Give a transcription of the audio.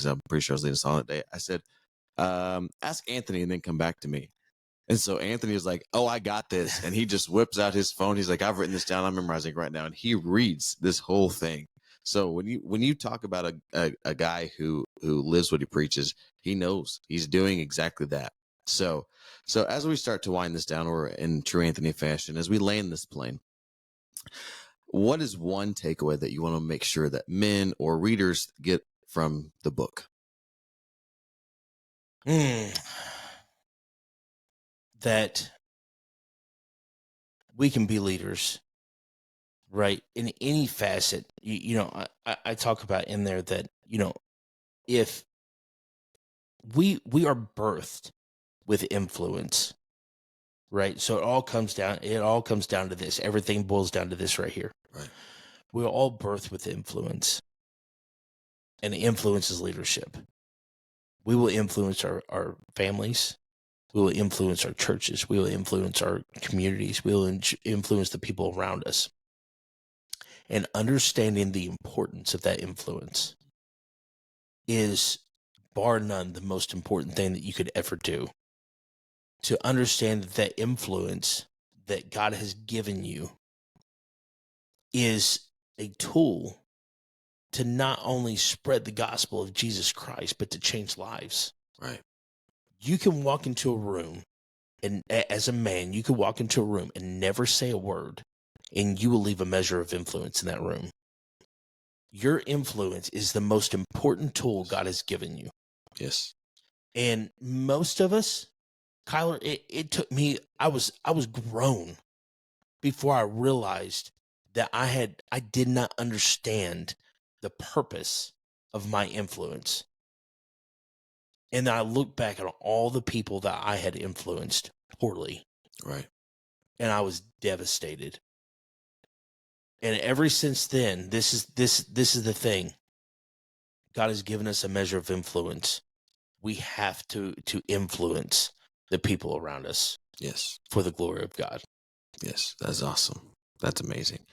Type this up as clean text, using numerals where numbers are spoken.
because I'm pretty sure I was leading a song that day. I said, ask Anthony and then come back to me. And so Anthony was like, "Oh, I got this." And he just whips out his phone. He's like, "I've written this down. I'm memorizing right now." And he reads this whole thing. So when you talk about a guy who lives what he preaches, he knows he's doing exactly that. So so as we start to wind this down, or in true Anthony fashion, as we land this plane, what is one takeaway that you want to make sure that men or readers get from the book? Mm. That we can be leaders, right? In any facet. I talk about in there that, if we are birthed with influence, right? So it all comes down to this. Everything boils down to this right here. Right. We're all birthed with influence, and influence is leadership. We will influence our families. We will influence our churches. We will influence our communities. We will influence the people around us. And understanding the importance of that influence is, bar none, the most important thing that you could ever do. To understand that influence that God has given you is a tool to not only spread the gospel of Jesus Christ, but to change lives. Right. You can walk into a room, and as a man, you can walk into a room and never say a word, and you will leave a measure of influence in that room. Your influence is the most important tool God has given you. Yes. And most of us, Kyler, it took me, I was grown before I realized that I did not understand the purpose of my influence. And then I look back at all the people that I had influenced poorly, Right. and I was devastated. And ever since then, this is the thing. God has given us a measure of influence. We have to influence the people around us Yes. for the glory of God. Yes. That's awesome. That's amazing.